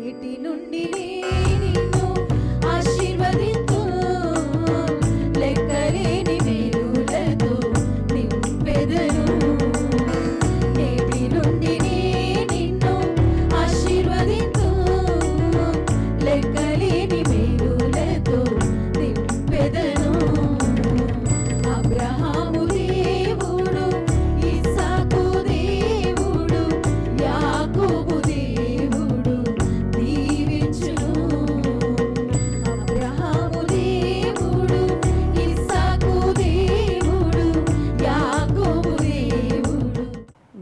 నేటి నుండి నిన్ను ఆశీర్వదింతు లెక్కలేని మేలులతో నింపెదను నేటి నుండి నిన్ను ఆశీర్వదింతు లెక్కలేని మేలులతో నింపెదను అబ్రహాము దేవుడు ఇస్సాకు దేవుడు యాకోబు దేవుడు దీవించును అబ్రహాము దేవుడు ఇస్సాకు దేవుడు యాకోబు దేవుడు.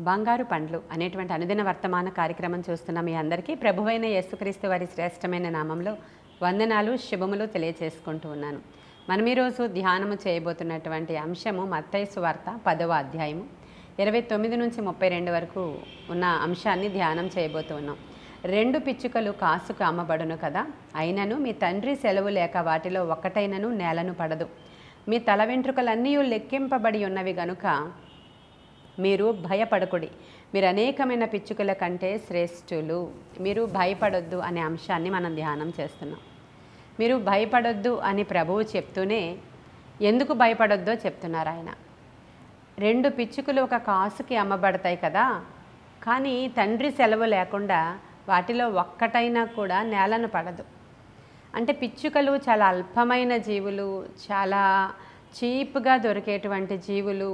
బంగారు పండ్లు అనేటువంటి అనుదిన వర్తమాన కార్యక్రమం చూస్తున్న మీ అందరికీ ప్రభువైన యేసుక్రీస్తు వారి శ్రేష్టమైన నామంలో వందనాలు శుభములు తెలియచేసుకుంటూ ఉన్నాను. మనం ఈరోజు ధ్యానము చేయబోతున్నటువంటి అంశము మత్తయి సువార్త 10వ అధ్యాయము 29 నుంచి 32 వరకు ఉన్న అంశాన్ని ధ్యానం చేయబోతూ ఉన్నాం. 2 పిచ్చుకలు కాసుకు అమ్మబడును కదా, అయినను మీ తండ్రి సెలవు లేక వాటిలో ఒక్కటైనను నేలను పడదు. మీ తల వెంట్రుకలన్నీ లెక్కింపబడి ఉన్నవి గనుక మీరు భయపడకుడి, మీరు అనేకమైన పిచ్చుకల కంటే శ్రేష్ఠులు. మీరు భయపడొద్దు అనే అంశాన్ని మనం ధ్యానం చేస్తున్నాం. మీరు భయపడొద్దు అని ప్రభువు చెప్తూనే ఎందుకు భయపడొద్దో చెప్తున్నారు ఆయన. 2 పిచ్చుకలు ఒక కాసుకి అమ్మబడతాయి కదా, కానీ తండ్రి సెలవు లేకుండా వాటిలో ఒక్కటైనా కూడా నేలను పడదు. అంటే పిచ్చుకలు చాలా అల్పమైన జీవులు, చాలా చీప్గా దొరికేటువంటి జీవులు.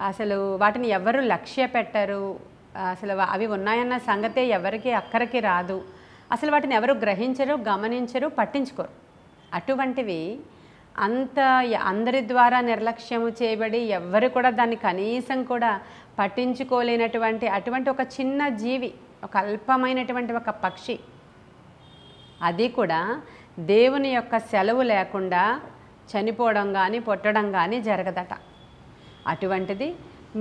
అసలు వాటిని ఎవరు లక్ష్య పెట్టరు, అసలు అవి ఉన్నాయన్న సంగతే ఎవరికి అక్కడికి రాదు. అసలు వాటిని ఎవరు గ్రహించరు, గమనించరు, పట్టించుకోరు. అటువంటివి అందరి ద్వారా నిర్లక్ష్యము చేయబడి ఎవ్వరు కూడా దాన్ని కనీసం కూడా పట్టించుకోలేనటువంటి అటువంటి ఒక చిన్న జీవి, ఒక అల్పమైనటువంటి ఒక పక్షి, అది కూడా దేవుని యొక్క సెలవు లేకుండా చనిపోవడం కానీ పుట్టడం కానీ జరగదట. అటువంటిది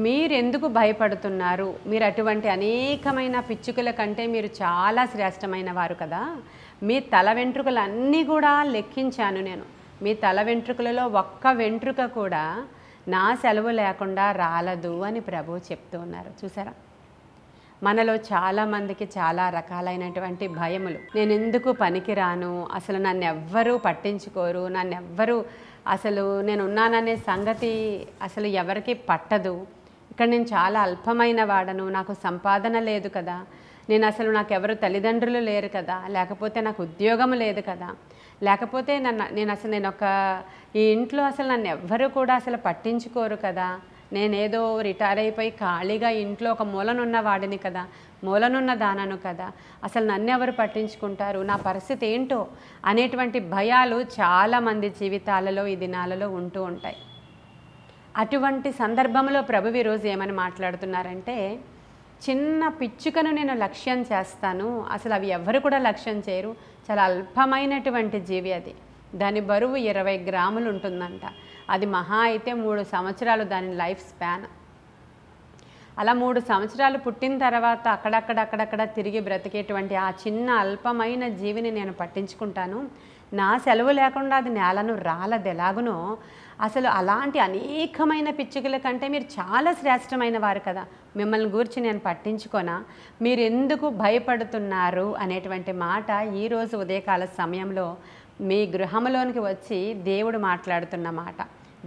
మీరెందుకు భయపడుతున్నారు? మీరు అటువంటి అనేకమైన పిచ్చుకల కంటే మీరు చాలా శ్రేష్టమైన వారు కదా. మీ తల వెంట్రుకలన్నీ కూడా లెక్కించాను నేను. మీ తల వెంట్రుకలలో ఒక్క వెంట్రుక కూడా నా సెలవు లేకుండా రాలదు అని ప్రభువు చెప్తూ ఉన్నారు. చూసారా, మనలో చాలామందికి చాలా రకాలైనటువంటి భయములు. నేను ఎందుకు పనికిరాను, అసలు నన్ను ఎవ్వరూ పట్టించుకోరు, నన్నెవ్వరూ అసలు నేను ఉన్నాననే సంగతి అసలు ఎవరికి పట్టదు, ఇక్కడ నేను చాలా అల్పమైన వాడను, నాకు సంపాదన లేదు కదా, నాకు ఎవరు తల్లిదండ్రులు లేరు కదా, లేకపోతే నాకు ఉద్యోగం లేదు కదా, లేకపోతే నేను ఈ ఇంట్లో అసలు నన్ను ఎవ్వరు కూడా అసలు పట్టించుకోరు కదా, నేనేదో రిటైర్ అయిపోయి ఖాళీగా ఇంట్లో ఒక మూలనున్న వాడిని కదా, మూలనున్న దానను కదా, అసలు నన్ను ఎవరు పట్టించుకుంటారు, నా పరిస్థితి ఏంటో అనేటువంటి భయాలు చాలామంది జీవితాలలో ఈ దినాలలో ఉంటూ ఉంటాయి. అటువంటి సందర్భంలో ప్రభువు ఈరోజు ఏమని మాట్లాడుతున్నారంటే, చిన్న పిచ్చుకను నేను లక్ష్యం చేస్తాను, అసలు అవి ఎవరు కూడా లక్ష్యం చేయరు, చాలా అల్పమైనటువంటి జీవి అది. దాని బరువు 20 గ్రాములు ఉంటుందంట. అది మహా అయితే 3 సంవత్సరాలు దాని లైఫ్ స్పాన్. అలా 3 సంవత్సరాలు పుట్టిన తర్వాత అక్కడక్కడ తిరిగి బ్రతికేటువంటి ఆ చిన్న అల్పమైన జీవిని నేను పట్టించుకుంటాను, నా సెలవు లేకుండా అది నేలను రాలదు ఎలాగునో, అసలు అలాంటి అనేకమైన పిచ్చుకల కంటే మీరు చాలా శ్రేష్టమైన వారు కదా, మిమ్మల్ని గూర్చి నేను పట్టించుకోనా, మీరు ఎందుకు భయపడుతున్నారు అనేటువంటి మాట ఈరోజు ఉదయకాల సమయంలో మీ గృహంలోనికి వచ్చి దేవుడు మాట్లాడుతున్న మాట,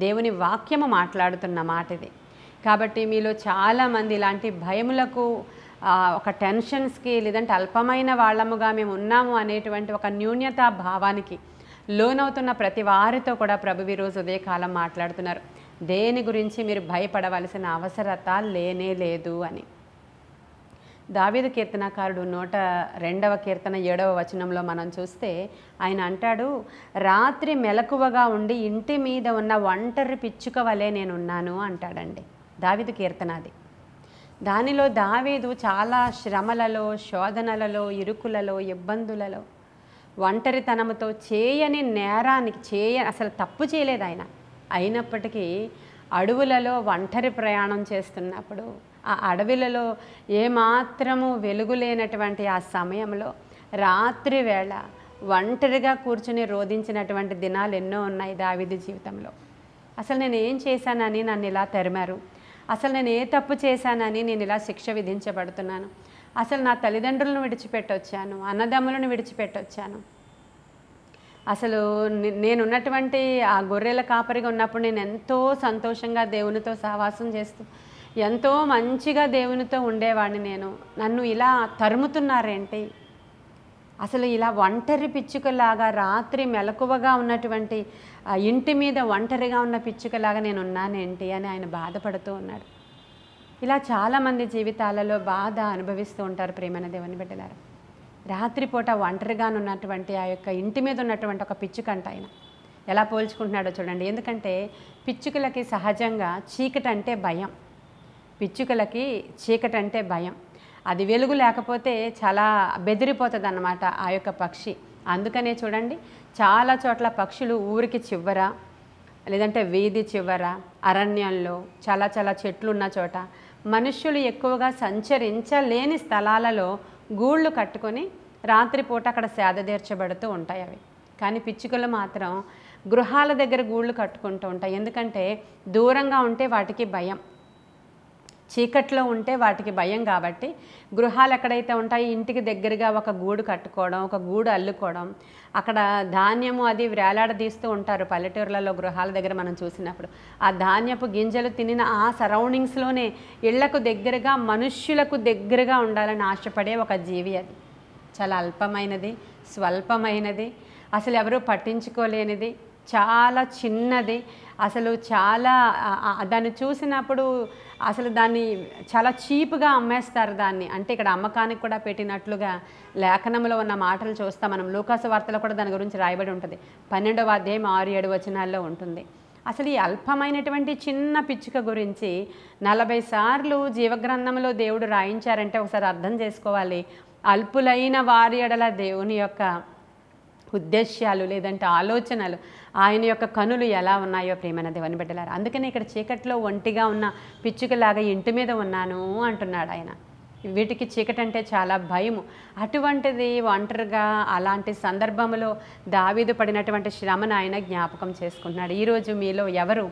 దేవుని వాక్యము మాట్లాడుతున్న మాట ఇది. కాబట్టి మీలో చాలామంది ఇలాంటి భయములకు, ఒక టెన్షన్స్కి, లేదంటే అల్పమైన వాళ్ళముగా మేము ఉన్నాము అనేటువంటి ఒక న్యూన్యతా భావానికి లోనవుతున్న ప్రతి వారితో కూడా ప్రభువు ఈరోజు ఉదయకాలం మాట్లాడుతున్నారు. దేని గురించి మీరు భయపడవలసిన అవసరత లేనే లేదు అని. దావీదు కీర్తనకారుడు 102వ కీర్తన 7వ వచనంలో మనం చూస్తే ఆయన అంటాడు, రాత్రి మెలకువగా ఉండి ఇంటి మీద ఉన్న ఒంటరి పిచ్చుక వలె నేనున్నాను అంటాడండి. దావీదు కీర్తన అది. దానిలో దావీదు చాలా శ్రమలలో, శోధనలలో, ఇరుకులలో, ఇబ్బందులలో, ఒంటరితనముతో చేయని నేరానికి అసలు తప్పు చేయలేదు ఆయన. అయినప్పటికీ అడవులలో ఒంటరి ప్రయాణం చేస్తున్నప్పుడు, ఆ అడవిలలో ఏమాత్రము వెలుగులేనటువంటి ఆ సమయంలో రాత్రి వేళ ఒంటరిగా కూర్చుని రోధించినటువంటి దినాలు ఎన్నో ఉన్నాయి దావీదు జీవితంలో. అసలు నేను ఏం చేశానని నన్ను ఇలా తరిమారు, అసలు నేను ఏ తప్పు చేశానని నేను ఇలా శిక్ష విధించబడుతున్నాను, అసలు నా తల్లిదండ్రులను విడిచిపెట్టొచ్చాను, అన్నదమ్ములను విడిచిపెట్టొచ్చాను. అసలు నేనున్నటువంటి ఆ గొర్రెల కాపరిగా ఉన్నప్పుడు నేను ఎంతో సంతోషంగా దేవునితో సహవాసం చేస్తూ ఎంతో మంచిగా దేవునితో ఉండేవాడిని. నన్ను ఇలా తరుముతున్నారేంటి? అసలు ఇలా ఒంటరి పిచ్చుకలాగా రాత్రి మెలకువగా ఉన్నటువంటి ఇంటి మీద ఒంటరిగా ఉన్న పిచ్చుకలాగా నేను ఉన్నానేంటి అని ఆయన బాధపడుతూ ఉన్నాడు. ఇలా చాలామంది జీవితాలలో బాధ అనుభవిస్తూ ఉంటారు ప్రియమైన దేవుని బిడ్డలారా. రాత్రిపూట ఒంటరిగా ఉన్నటువంటి ఆ యొక్క ఇంటి మీద ఉన్నటువంటి ఒక పిచ్చుకంట ఆయన ఎలా పోల్చుకుంటున్నాడో చూడండి. ఎందుకంటే పిచ్చుకలకి సహజంగా చీకటి అంటే భయం. పిచ్చుకలకి చీకటి అంటే భయం. అది వెలుగు లేకపోతే చాలా బెదిరిపోతుంది అన్నమాట ఆ యొక్క పక్షి. అందుకనే చూడండి చాలా చోట్ల పక్షులు ఊరికి చివర లేదంటే వీధి చివర అరణ్యంలో చాలా చాలా చెట్లు ఉన్న చోట మనుష్యులు ఎక్కువగా సంచరించలేని స్థలాలలో గూళ్ళు కట్టుకొని రాత్రిపూట అక్కడ సేదతీర్చబడుతూ ఉంటాయి అవి. కానీ పిచ్చుకలు మాత్రం గృహాల దగ్గర గూళ్ళు కట్టుకుంటూ ఉంటాయి. ఎందుకంటే దూరంగా ఉంటే వాటికి భయం, చీకట్లో ఉంటే వాటికి భయం. కాబట్టి గృహాలు ఎక్కడైతే ఉంటాయి ఇంటికి దగ్గరగా ఒక గూడు కట్టుకోవడం, ఒక గూడు అల్లుకోవడం, అక్కడ ధాన్యము అది వేలాడదీస్తూ ఉంటారు పల్లెటూర్లలో గృహాల దగ్గర మనం చూసినప్పుడు. ఆ ధాన్యపు గింజలు తినిన ఆ సరౌండింగ్స్లోనే ఇళ్లకు దగ్గరగా మనుష్యులకు దగ్గరగా ఉండాలని ఆశపడే ఒక జీవి అది. చాలా అల్పమైనది, స్వల్పమైనది, అసలు ఎవరూ పట్టించుకోలేనిది, చాలా చిన్నది. అసలు చాలా దాన్ని చూసినప్పుడు అసలు దాన్ని చాలా చీప్గా అమ్మేస్తారు దాన్ని. అంటే ఇక్కడ అమ్మకానికి కూడా పెట్టినట్లుగా లేఖనంలో ఉన్న మాటలు చూస్తాం మనం. లూకాసు వార్తలో కూడా దాని గురించి రాయబడి ఉంటుంది. 12వ అధ్యాయం 6-7 వచనాల్లో ఉంటుంది. అసలు ఈ అల్పమైనటువంటి చిన్న పిచ్చుక గురించి 40 సార్లు జీవగ్రంథంలో దేవుడు రాయించారంటే ఒకసారి అర్థం చేసుకోవాలి. అల్పులైన వారి ఎడల దేవుని యొక్క ఉద్దేశ్యాలు లేదంటే ఆలోచనలు, ఆయన యొక్క కనులు ఎలా ఉన్నాయో ప్రియమైన దేవుని బిడ్డలారా. అందుకని ఇక్కడ చీకట్లో ఒంటిగా ఉన్న పిచ్చుకలాగా ఇంటి మీద ఉన్నాను అంటున్నాడు ఆయన. వీటికి చీకటి అంటే చాలా భయము. అటువంటిది ఒంటరిగా అలాంటి సందర్భంలో దావీదు పడినటువంటి శ్రమను ఆయన జ్ఞాపకం చేసుకుంటున్నాడు. ఈరోజు మీలో ఎవరు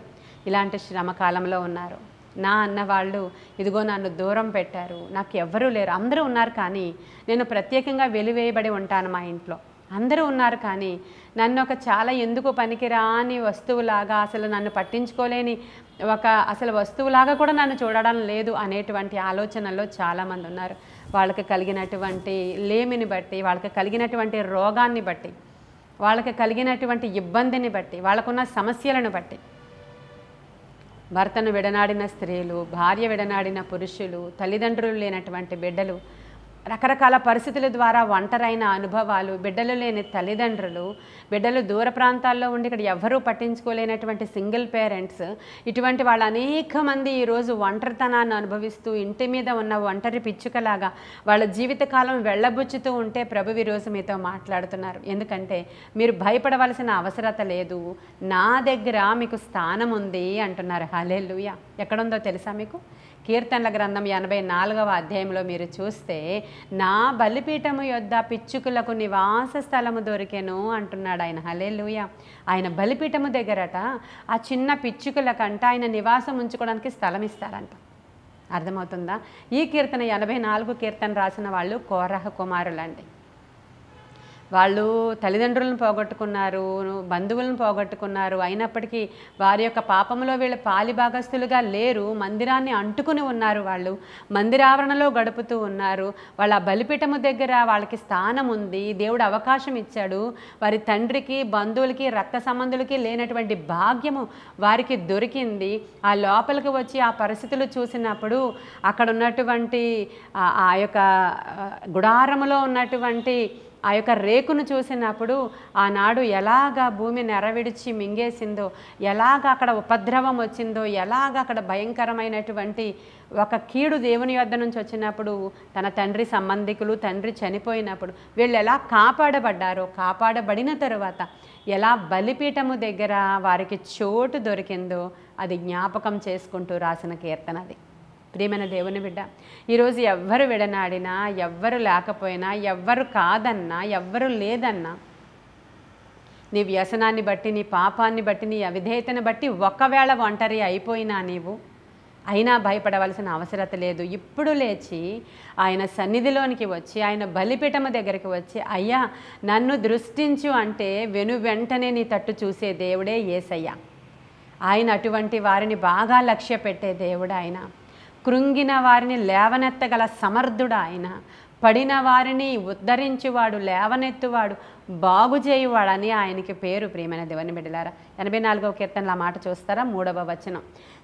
ఇలాంటి శ్రమ కాలంలో ఉన్నారు? నా అన్నవాళ్ళు ఇదిగో నన్ను దూరం పెట్టారు, నాకు ఎవ్వరూ లేరు. అందరూ ఉన్నారు కానీ నేను ప్రత్యేకంగా వెలివేయబడి ఉంటాను. మా ఇంట్లో అందరూ ఉన్నారు కానీ నన్ను ఒక చాలా ఎందుకు పనికిరాని వస్తువులాగా, అసలు నన్ను పట్టించుకోలేని ఒక అసలు వస్తువులాగా కూడా నన్ను చూడడం లేదు అనేటువంటి ఆలోచనల్లో చాలామంది ఉన్నారు. వాళ్ళకి కలిగినటువంటి లేమిని బట్టి, వాళ్ళకి కలిగినటువంటి రోగాన్ని బట్టి, వాళ్ళకి కలిగినటువంటి ఇబ్బందిని బట్టి, వాళ్ళకున్న సమస్యలను బట్టి, భర్తను విడనాడిన స్త్రీలు, భార్య విడనాడిన పురుషులు, తల్లిదండ్రులు లేనటువంటి బిడ్డలు, రకరకాల పరిస్థితుల ద్వారా ఒంటరైన అనుభవాలు, బిడ్డలు లేని తల్లిదండ్రులు, బిడ్డలు దూర ప్రాంతాల్లో ఉండి ఇక్కడ ఎవరూ పట్టించుకోలేనటువంటి సింగిల్ పేరెంట్స్, ఇటువంటి వాళ్ళు అనేక మంది ఈరోజు ఒంటరితనాన్ని అనుభవిస్తూ ఇంటి మీద ఉన్న ఒంటరి పిచ్చుకలాగా వాళ్ళ జీవితకాలం వెళ్ళబుచ్చుతూ ఉంటే ప్రభు ఈరోజు మీతో మాట్లాడుతున్నారు. ఎందుకంటే మీరు భయపడవలసిన అవసరత లేదు, నా దగ్గర మీకు స్థానం ఉంది అంటున్నారు. హల్లెలూయా. ఎక్కడుందో తెలుసా మీకు? కీర్తనల గ్రంథం 84వ అధ్యాయంలో మీరు చూస్తే నా బలిపీఠము యొద్ద పిచ్చుకులకు నివాస స్థలము దొరికెను అంటున్నాడు ఆయన. హల్లెలూయా. ఆయన బలిపీఠము దగ్గరట ఆ చిన్న పిచ్చుకలకంట ఆయన నివాసం ఉంచుకోవడానికి స్థలం ఇస్తారంట. అర్థమవుతుందా? ఈ కీర్తన 84 కీర్తన రాసిన వాళ్ళు కోరహ కుమారులండి. వాళ్ళు తల్లిదండ్రులను పోగొట్టుకున్నారు, బంధువులను పోగొట్టుకున్నారు. అయినప్పటికీ వారి యొక్క పాపంలో వీళ్ళు పాలిభాగస్తులుగా లేరు. మందిరాన్ని అంటుకుని ఉన్నారు. వాళ్ళు మందిరావరణలో గడుపుతూ ఉన్నారు. వాళ్ళ బలిపీఠము దగ్గర వాళ్ళకి స్థానం ఉంది. దేవుడు అవకాశం ఇచ్చాడు. వారి తండ్రికి, బంధువులకి, రక్త సంబంధులకి లేనటువంటి భాగ్యము వారికి దొరికింది. ఆ లోపలికి వచ్చి ఆ పరిస్థితులు చూసినప్పుడు అక్కడ ఉన్నటువంటి ఆ యొక్క గుడారములో ఉన్నటువంటి ఆ యొక్క రేకును చూసినప్పుడు ఆనాడు ఎలాగా భూమి నెరవిడిచి మింగేసిందో, ఎలాగ అక్కడ ఉపద్రవం వచ్చిందో, ఎలాగ అక్కడ భయంకరమైనటువంటి ఒక కీడు దేవుని యొద్ద నుంచి వచ్చినప్పుడు, తన తండ్రి సంబంధికులు, తండ్రి చనిపోయినప్పుడు వీళ్ళు ఎలా కాపాడబడ్డారో, కాపాడబడిన తరువాత ఎలా బలిపీఠము దగ్గర వారికి చోటు దొరికిందో అది జ్ఞాపకం చేసుకుంటూ రాసిన కీర్తన అది. ప్రియమైన దేవుని బిడ్డ, ఈరోజు ఎవ్వరు విడనాడినా, ఎవ్వరు లేకపోయినా, ఎవ్వరు కాదన్నా, ఎవ్వరు లేదన్నా, నీ వ్యసనాన్ని బట్టి, నీ పాపాన్ని బట్టి, నీ అవిధేయతను బట్టి ఒకవేళ ఒంటరి అయిపోయినా నీవు అయినా భయపడవలసిన అవసరత లేదు. ఇప్పుడు లేచి ఆయన సన్నిధిలోనికి వచ్చి ఆయన బలిపీఠము దగ్గరికి వచ్చి, అయ్యా నన్ను దృష్టించు అంటే వెంటనే నీ తట్టు చూసే దేవుడే యేసయ్య. ఆయన అటువంటి వారిని బాగా లక్ష్య పెట్టే దేవుడు. ఆయన కృంగిన వారిని లేవనెత్తగల సమర్థుడు. ఆయన పడిన వారిని ఉద్ధరించువాడు, లేవనెత్తువాడు, బాగు చేయువాడని ఆయనకి పేరు. ప్రియమైన దేవుని బిడ్డలారా, 84వ కీర్తనలో ఆ మాట చూస్తారా? 3వ వచనం,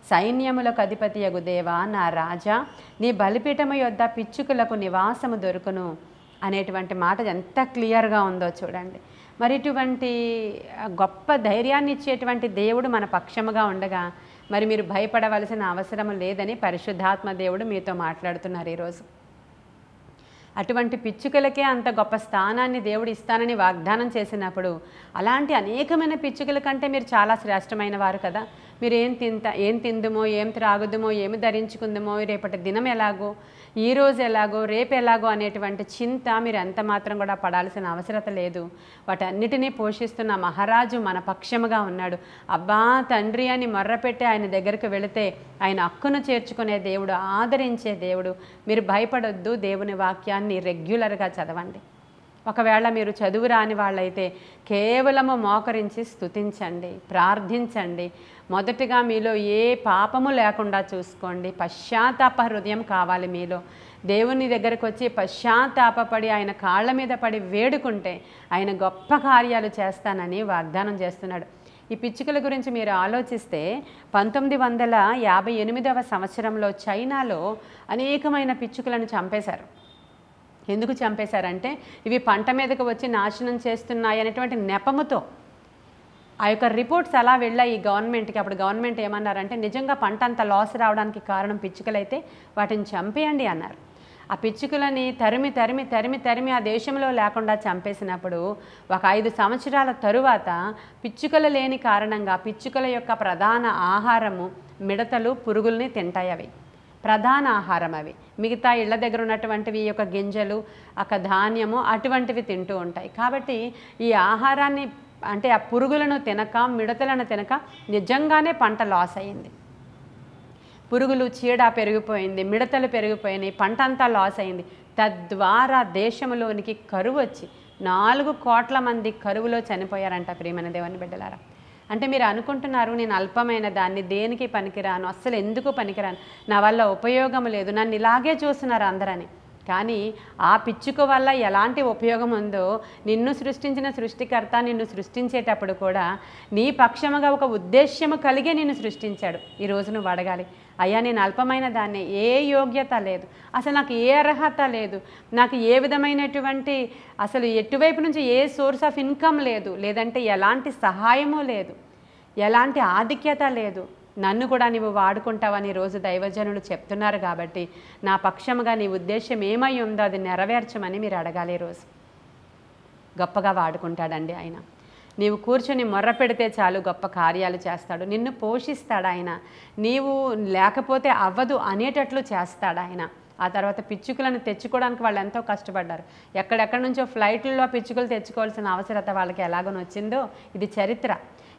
సైన్యములకు అధిపతియగు దేవా నా రాజా, నీ బలిపీఠము యొద్ద పిచ్చుకలకు నివాసము దొరుకును అనేటువంటి మాట ఎంత క్లియర్గా ఉందో చూడండి. మరి ఇటువంటి గొప్ప ధైర్యాన్ని ఇచ్చేటువంటి దేవుడు మన పక్షముగా ఉండగా మరి మీరు భయపడవలసిన అవసరం లేదని పరిశుద్ధాత్మ దేవుడు మీతో మాట్లాడుతున్నారు ఈరోజు. అటువంటి పిచ్చుకలకే అంత గొప్ప స్థానాన్ని దేవుడు ఇస్తానని వాగ్దానం చేసినప్పుడు అలాంటి అనేకమైన పిచ్చుకల కంటే మీరు చాలా శ్రేష్టమైన వారు కదా. మీరు ఏం తిందుమో, ఏం త్రాగుదుమో, ఏమి ధరించుకుందుమో, రేపటి దినం ఎలాగో, ఈరోజు ఎలాగో, రేపు ఎలాగో అనేటువంటి చింత మీరు ఎంత మాత్రం కూడా పడాల్సిన అవసరత లేదు. వాటన్నిటినీ పోషిస్తున్న మహారాజు మన పక్షముగా ఉన్నాడు. అబ్బా తండ్రి అని మొర్రపెట్టి ఆయన దగ్గరికి వెళితే ఆయన హక్కును చేర్చుకునే దేవుడు, ఆదరించే దేవుడు. మీరు భయపడొద్దు. దేవుని వాక్యాన్ని రెగ్యులర్గా చదవండి. ఒకవేళ మీరు చదువు రాని వాళ్ళైతే కేవలము మోకరించి స్తుతించండి, ప్రార్థించండి. మొదటిగా మీలో ఏ పాపము లేకుండా చూసుకోండి. పశ్చాత్తాప హృదయం కావాలి మీలో. దేవుని దగ్గరకు వచ్చి పశ్చాత్తాపడి ఆయన కాళ్ళ మీద పడి వేడుకుంటే ఆయన గొప్ప కార్యాలు చేస్తానని వాగ్దానం చేస్తున్నాడు. ఈ పిచ్చుకల గురించి మీరు ఆలోచిస్తే 1958వ సంవత్సరంలో చైనాలో అనేకమైన పిచ్చుకలను చంపేశారు. ఎందుకు చంపేశారంటే ఇవి పంట మీదకు వచ్చి నాశనం చేస్తున్నాయి అనేటువంటి నెపముతో ఆ యొక్క రిపోర్ట్స్ అలా వెళ్ళాయి ఈ గవర్నమెంట్కి. అప్పుడు గవర్నమెంట్ ఏమన్నారంటే నిజంగా పంట అంత లాస్ రావడానికి కారణం పిచ్చుకలైతే వాటిని చంపేయండి అన్నారు. ఆ పిచ్చుకలని తరిమి తరిమి తరిమి తరిమి ఆ దేశంలో లేకుండా చంపేసినప్పుడు ఒక 5 సంవత్సరాల తరువాత పిచ్చుకలు లేని కారణంగా పిచ్చుకల యొక్క ప్రధాన ఆహారము మిడతలు, పురుగుల్ని తింటాయి. అవి ప్రధాన ఆహారం. అవి మిగతా ఇళ్ల దగ్గర ఉన్నటువంటివి యొక్క గింజలు, ధాన్యము అటువంటివి తింటూ ఉంటాయి. కాబట్టి ఈ ఆహారాన్ని అంటే ఆ పురుగులను తినక, మిడతలను తినక నిజంగానే పంట లాస్ అయ్యింది. పురుగులు, చీడ పెరిగిపోయింది, మిడతలు పెరిగిపోయినాయి, పంట అంతా లాస్ అయింది. తద్వారా దేశంలోనికి కరువు వచ్చి 4 కోట్ల మంది కరువులో చనిపోయారంట. ప్రియమైన దేవుని బిడ్డలారా, అంటే మీరు అనుకుంటున్నారు నేను అల్పమైన దాన్ని, దేనికి పనికిరాను, అస్సలు ఎందుకు పనికిరాను, నా వల్ల ఉపయోగం లేదు, నన్ను ఇలాగే చూస్తున్నారు అందరని. కానీ ఆ పిచ్చుక వల్ల ఎలాంటి ఉపయోగం ఉందో, నిన్ను సృష్టించిన సృష్టికర్త నిన్ను సృష్టించేటప్పుడు కూడా నీ పక్షముగా ఒక ఉద్దేశ్యము కలిగే నిన్ను సృష్టించాడు. ఈరోజు నువ్వు అడగాలి, అయ్యా నేను అల్పమైన దాన్ని, ఏ యోగ్యత లేదు, అసలు నాకు ఏ అర్హత లేదు, నాకు ఏ విధమైనటువంటి అసలు ఎటువైపు నుంచి ఏ సోర్స్ ఆఫ్ ఇన్కమ్ లేదు, లేదంటే ఎలాంటి సహాయము లేదు, ఎలాంటి ఆధిక్యత లేదు, నన్ను కూడా నీవు వాడుకుంటావని రోజు దైవజనులు చెప్తున్నారు. కాబట్టి నా పక్షముగా నీ ఉద్దేశం ఏమై ఉందో అది నెరవేర్చమని మీరు అడగాలి. రోజు గొప్పగా వాడుకుంటాడండి ఆయన. నీవు కూర్చొని మొర్ర పెడితే చాలు గొప్ప కార్యాలు చేస్తాడు. నిన్ను పోషిస్తాడు ఆయన. నీవు లేకపోతే అవ్వదు అనేటట్లు చేస్తాడు ఆయన. ఆ తర్వాత పిచ్చుకలను తెచ్చుకోవడానికి వాళ్ళు ఎంతో కష్టపడ్డారు. ఎక్కడెక్కడి నుంచో ఫ్లైట్లలో పిచ్చుకలు తెచ్చుకోవాల్సిన అవసరత వాళ్ళకి ఎలాగనొచ్చిందో ఇది చరిత్ర.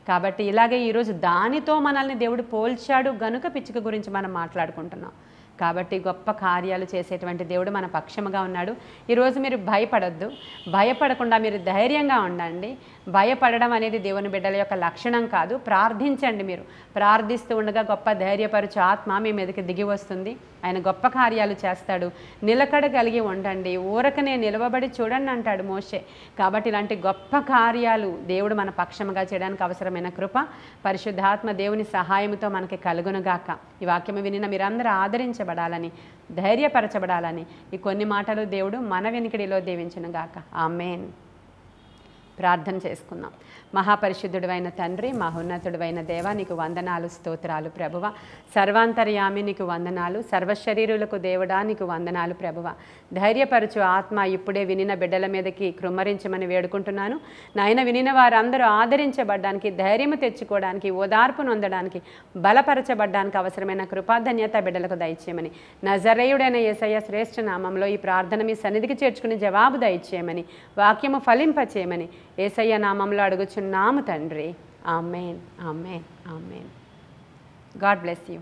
కాబట్టి ఇలాగే ఈరోజు దానితో మనల్ని దేవుడు పోల్చాడు గనుక పిచ్చుక గురించి మనం మాట్లాడుకుంటున్నాం. కాబట్టి గొప్ప కార్యాలు చేసేటువంటి దేవుడు మన పక్షముగా ఉన్నాడు. ఈరోజు మీరు భయపడొద్దు. భయపడకుండా మీరు ధైర్యంగా ఉండండి. భయపడడం అనేది దేవుని బిడ్డల యొక్క లక్షణం కాదు. ప్రార్థించండి. మీరు ప్రార్థిస్తూ ఉండగా గొప్ప ధైర్యపరచు ఆత్మ మీ మీదకి దిగి వస్తుంది. ఆయన గొప్ప కార్యాలు చేస్తాడు. నిలకడ కలిగి ఉండండి. ఊరకనే నిలవబడి చూడండి అంటాడు మోషే. కాబట్టి ఇలాంటి గొప్ప కార్యాలు దేవుడు మన పక్షముగా చేయడానికి అవసరమైన కృప పరిశుద్ధాత్మ దేవుని సహాయంతో మనకి కలుగునుగాక. ఈ వాక్యము వినిన మీరందరూ ఆదరించబడాలని, ధైర్యపరచబడాలని ఈ కొన్ని మాటలు దేవుడు మన వెనుకడిలో దీవించునుగాక. ఆమేన్. ప్రార్థన చేసుకుందాం. మహాపరిశుద్ధుడైన తండ్రి, మహోన్నతుడైన దేవ, నీకు వందనాలు, స్తోత్రాలు ప్రభువ. సర్వాంతర్యామి నీకు వందనాలు. సర్వశరీరులకు దేవుడా నీకు వందనాలు ప్రభువ. ధైర్యపరచు ఆత్మ ఇప్పుడే వినిన బిడ్డల మీదకి కృమ్మరించమని వేడుకుంటున్నాను. నాయన వినిన వారందరూ ఆదరించబడ్డానికి, ధైర్యము తెచ్చుకోవడానికి, ఓదార్పు నొందడానికి, బలపరచబడ్డానికి అవసరమైన కృపాధన్యత బిడ్డలకు దయచేయమని నజరేయుడైన యేసయ్య శ్రేష్ఠ నామంలో ఈ ప్రార్థన మీ సన్నిధికి చేర్చుకుని జవాబు దయచేయమని, వాక్యము ఫలింపచేయమని యేసయ్య నామంలో అడుగుచున్నాము తండ్రి. Amen, amen, amen. God bless you.